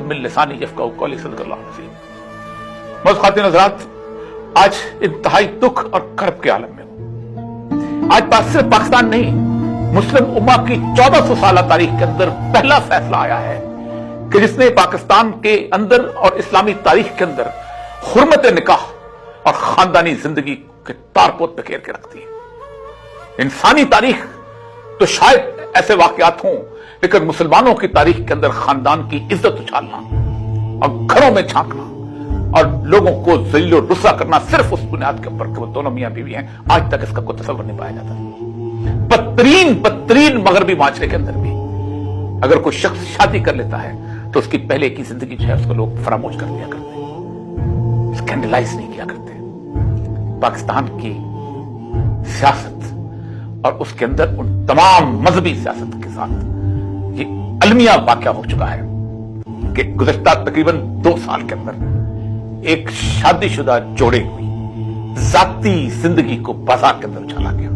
मिन लिसानी यफ़क़हू क़ौली सल्लल्लाहु अलैहि वसल्लम। मोअज़्ज़िज़ ख़वातीन हज़रात, आज इंतहाई दुख और कर्ब के आलम में हूं। आज सिर्फ पाकिस्तान नहीं, मुस्लिम उम्मा की 1400 साल तारीख के अंदर पहला फैसला आया है कि जिसने पाकिस्तान के अंदर और इस्लामी तारीख के अंदर हुर्मत निकाह और खानदानी जिंदगी के तारपोत बखेर के रखती है। इंसानी तारीख तो शायद ऐसे वाकयात हों, लेकिन मुसलमानों की तारीख के अंदर खानदान की इज्जत उछालना और घरों में झांकना और लोगों को ज़लील और रुस्वा करना सिर्फ उस बुनियाद के ऊपर कि वो दोनों मियां बीवी हैं, आज तक इसका कोई तसव्वुर नहीं पाया जाता। बदतरीन मगरबी माशरे के अंदर भी अगर कोई शख्स शादी कर लेता है तो उसकी पहले की जिंदगी जो है उसको लोग फरामोश कर लिया करते, स्कैंडलाइज नहीं किया करते। पाकिस्तान की सियासत और उसके अंदर उन तमाम मजहबी सियासत के साथ ये अलमिया वाकया हो चुका है कि गुज़श्ता तकरीबन 2 साल के अंदर एक शादीशुदा जोड़े हुई जाती जिंदगी को बाजार के अंदर उछाला गया।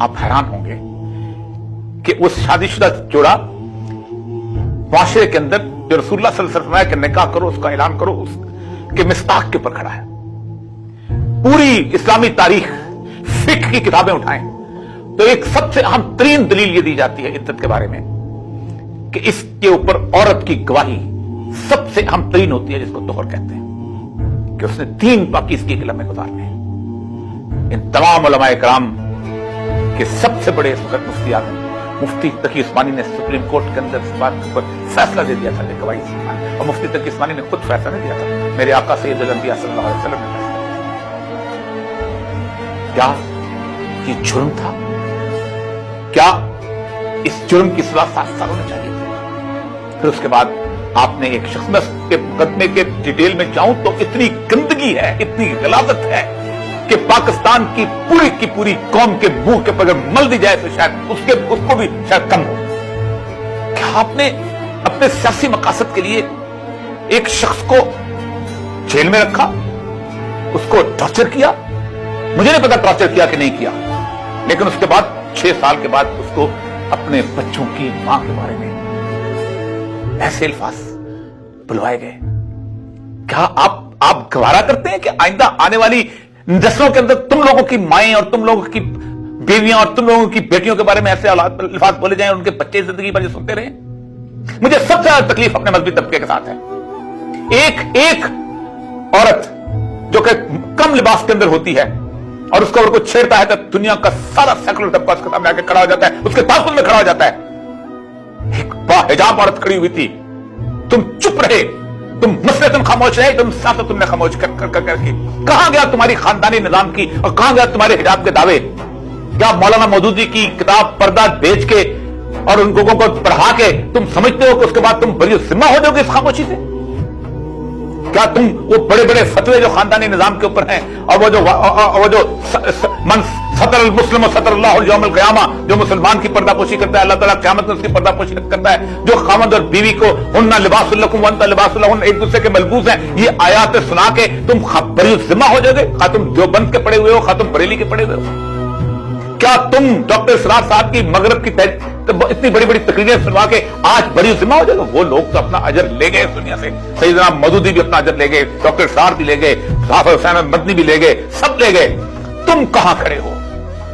आप हैरान होंगे कि उस शादीशुदा जोड़ा माशरे के अंदर जो रसूलुल्लाह सल्लल्लाहु अलैहि वसल्लम के निकाह करो, उसका ऐलान करो, उसके मिस्ताक के ऊपर खड़ा है। पूरी इस्लामी तारीख फिक्र की किताबें उठाएं तो एक सबसे अहम तरीन दलील ये दी जाती है इद्दत के बारे में कि इसके ऊपर औरत की गवाही सबसे अहम तरीन होती है, जिसको तोहर कहते हैं, कि उसने 3 पाकीज़गी के लम्हे गुजारने हैं। इन तमाम उलमाए किराम के सबसे बड़े मुफ्ती आज़म मुफ्ती तकी उस्मानी ने सुप्रीम कोर्ट के अंदर इस बात पर फैसला दे दिया था कि गवाही से, और मुफ्ती तकी उस्मानी ने खुद फैसला नहीं दिया था, मेरे आका सैयदुल अंबिया सल्लल्लाहु अलैहि वसल्लम ने। क्या ये जुर्म था? क्या इस जुर्म की सजा 7 साल होनी चाहिए थी? फिर उसके बाद आपने एक शख्स के मुकदमे के डिटेल में जाऊं तो इतनी गंदगी है, इतनी गलाजत है कि पाकिस्तान की पूरी कौम के मुंह के ऊपर मल दी जाए तो शायद उसको भी शायद कम हो। क्या आपने अपने सियासी मकासद के लिए एक शख्स को जेल में रखा, उसको टॉर्चर किया? मुझे नहीं पता टॉर्चर किया कि नहीं किया, लेकिन उसके बाद 6 साल के बाद उसको अपने बच्चों की मां के बारे में ऐसे अल्फाज बुलवाए गए। क्या आप गवारा करते हैं कि आइंदा आने वाली नस्लों के अंदर तुम लोगों की माएं और तुम लोगों की बेवियां और तुम लोगों की बेटियों के बारे में ऐसे अल्फाज बोले जाएं और उनके बच्चे जिंदगी भर सुनते रहे? मुझे सबसे ज्यादा तकलीफ अपने मजहबी तबके के साथ है। एक औरत जो कि कम लिबास के अंदर होती है और उसको अगर कोई छेड़ता है तो दुनिया का सारा सेकुलर तबका उसके सामने आके खड़ा हो जाता है, उसके ताक़ुब में खड़ा हो जाता है। एक बाहिजाब औरत खड़ी हुई थी, तुम चुप रहे, तुम मसलतन खामोश रहे, तुम सियासत तुमने खामोश करके कहां गया तुम्हारी खानदानी निजाम की और कहां गया तुम्हारे हिजाब के दावे? क्या मौलाना मौदूदी की किताब पर्दा बेच के और उन लोगों को पढ़ा के तुम समझते हो कि उसके बाद तुम बरी जिम्मा हो जाओगे इस खामोशी से? क्या तुम वो बड़े बड़े फतवे जो खानदानी निजाम के ऊपर हैं और वो जो सतर मुस्लिम और सतर अल्लाह यौम अल क़यामा, जो मुसलमान की पर्दापोशी करता है, अल्लाह ताला क़यामत में उसकी पर्दापोशी करता है, जो खामद और बीवी को हुन्ना लिबासुल लकुम व अंतुम लिबासुल लहुन एक दूसरे के मलबूस हैं, ये आयात सुना के तुम बरी जिम्मा हो जाओगे? खा तुम देवबंद के पढ़े हुए हो, खा तुम बरेली के पढ़े हुए हो? क्या तुम डॉक्टर सरार साहब की मगरब की इतनी बड़ी बड़ी तकरीरें सुनवा के आज बड़ी जिम्मा हो जाएगा? वो लोग तो अपना अजर ले गए दुनिया से, सैयदना मौदूदी भी अपना अजर ले गए, डॉक्टर सरार भी ले गए, हाफिज हुसैन मदनी भी ले गए, सब ले गए। तुम कहां खड़े हो?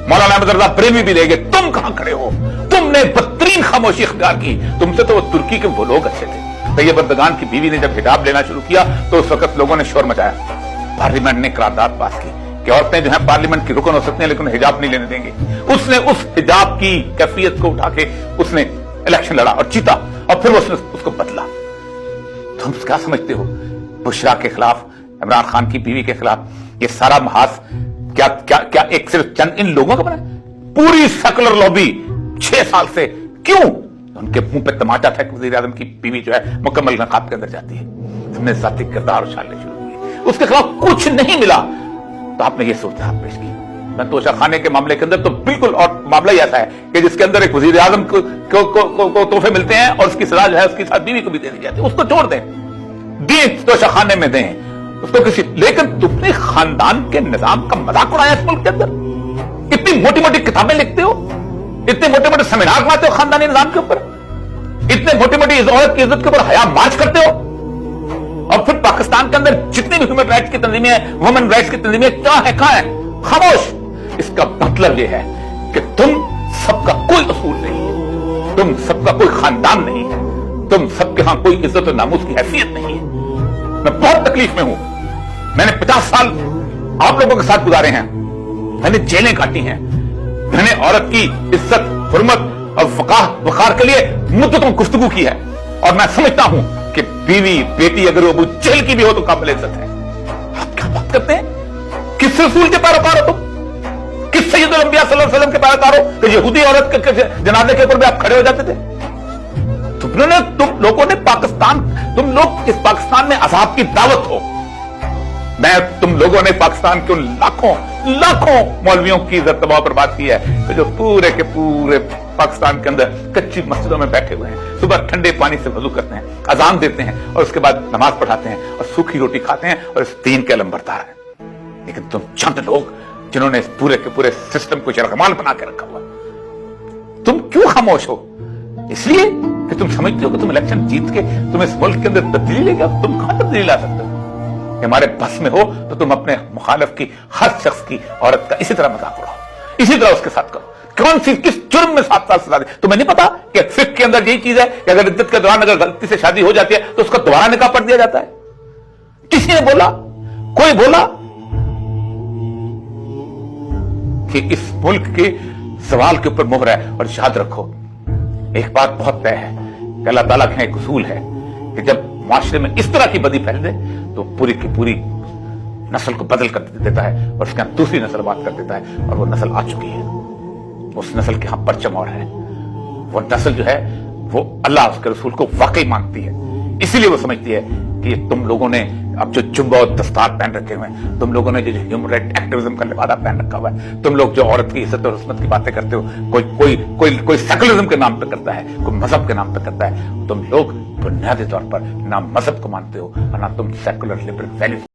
मौलाना अहमद रजा प्रेमी भी ले गए, तुम कहां खड़े हो? तुमने बदतरीन खामोशी इख्तियार की। तुमसे तो वो तुर्की के वो लोग अच्छे थे। तैयब अर्दगान की बीवी ने जब हिजाब लेना शुरू किया तो उस वक्त लोगों ने शोर मचाया। पार्लियामेंट ने करारदाद पास की कि औरतें जो है पार्लियामेंट की रुकन हो सकती हैं लेकिन हिजाब नहीं लेने देंगे। उसने उस हिजाब की कैफियत को उठा के उसने इलेक्शन लड़ा और जीता, और फिर उसने उसको बदला। तुम क्या समझते हो? बुशरा के खिलाफ, इमरान खान की बीवी के खिलाफ ये सारा महाज क्या क्या क्या एक सिर्फ चंद इन लोगों का बना? पूरी सेकुलर लॉबी 6 साल से क्यों? उनके मुंह पे तमाचा था कि वज़ीर आज़म की बीवी जो है मुकम्मल नकाब के अंदर जाती है। तुमने जाती किरदार उछालने शुरू किए, उसके खिलाफ कुछ नहीं मिला तो आपने ये सूरत पेश की। तोशा खाने के मामले के अंदर तो बिल्कुल और मामला ही ऐसा है कि जिसके अंदर एक वज़ीर आज़म को तोहफे मिलते हैं और उसकी सजा जो है उसके साथ बीवी को भी दे दी जाती है। उसको छोड़ दें, तोशा खाने में दें उसको किसी, लेकिन तुमने खानदान के निजाम का मजाक उड़ाया इस मुल्क के अंदर। इतनी मोटी मोटी किताबें लिखते हो, इतने मोटे मोटे सेमिनार बनाते हो खानदानी निजाम के ऊपर, इतने मोटी मोटी इस औरत की इज्जत के ऊपर हया मार्च करते हो, और फिर पाकिस्तान के अंदर जितनी भी ह्यूमन राइट्स की तंजीमें हैं, वुमेन राइट्स की तंजीमें क्या है, कहां है, खामोश। इसका मतलब यह है कि तुम सबका कोई असूल नहीं है, तुम सबका कोई खानदान नहीं है, तुम सबके यहां कोई इज्जत और नामूस की हैसियत नहीं है। मैं बहुत तकलीफ में हूं। मैंने 50 साल आप लोगों के साथ गुजारे हैं, मैंने जेलें काटी हैं, मैंने औरत की इज्जत, हुर्मत और वकार के लिए मुद्दतों गुफ्तगू की है, और मैं समझता हूं कि बीवी बेटी अगर वो अबू जहल की भी हो तो काबिल इज्जत है। आप क्या बात करते हैं? किस रसूल के पैरोकार हो तुम? किस सैयदुल अंबिया सल्लल्लाहु अलैहि वसल्लम के पैरोकार हो कि यहूदी औरत के जनाजे के ऊपर भी आप खड़े हो जाते थे? तुम लोगों ने पाकिस्तान, तुम लोग इस पाकिस्तान में अज़ाब की दावत हो। तुम लोगों ने पाकिस्तान के उन लाखों मौलवियों की इज्जत तबाह बर्बाद की है जो पूरे के पूरे पाकिस्तान के अंदर कच्ची मस्जिदों में बैठे हुए हैं, सुबह ठंडे पानी से वजू करते हैं, अजान देते हैं और उसके बाद नमाज पढ़ाते हैं और सूखी रोटी खाते हैं और इस दीन के अलम बरदार हैं। लेकिन तुम चंद लोग जिन्होंने इस पूरे के पूरे सिस्टम को शरकमाल बना के रखा हुआ, तुम क्यों खामोश हो? इसलिए कि तुम समझते हो कि तुम इलेक्शन जीत के तुम इस मुल्क के अंदर तब्दीली लेके आओ। तुम कहां तब्दीली ला सकते हो? हमारे बस में हो तो तुम अपने मुखालिफ की, हर शख्स की, औरत का इसी तरह मजाक उड़ाओ, इसी तरह उसके साथ करो। कौन सी किस जुर्म में 7 साल सजा दे? तुम्हें नहीं पता कि फिक्र के अंदर यही चीज है कि अगर इद्दत के दौरान अगर गलती से शादी हो जाती है तो उसका दोबारा निकाह पढ़ दिया जाता है? किसी ने बोला? कोई बोला कि इस मुल्क के सवाल के ऊपर मोहर है? और याद रखो, एक बात बहुत तय है कि अल्लाह ताला का एक उसूल है कि जब माशरे में इस तरह की बदी फैल दे तो पूरी की पूरी नस्ल को बदल कर देता है और उसके यहां दूसरी नस्ल बात कर देता है, और वो नस्ल आ चुकी है। उस नस्ल के यहां परचम और है, वो नस्ल जो है वो अल्लाह उसके रसूल को वाकई मानती है। इसीलिए वो समझती है कि तुम लोगों ने अब जो जुम्बा और दस्तार पहन रखे हुए हैं, तुम लोगों ने जो ह्यूमन राइट एक्टिविज्म का लिबादा पहन रखा हुआ है, तुम लोग जो औरत की इज्जत और उस्मत की बातें करते हो, कोई सेकुलरिज्म के नाम पे करता है, कोई मजहब के नाम पे करता है, तुम लोग बुनियादी तौर पर ना मजहब को मानते हो और ना तुम सेकुलर लिबरल वैल्यूज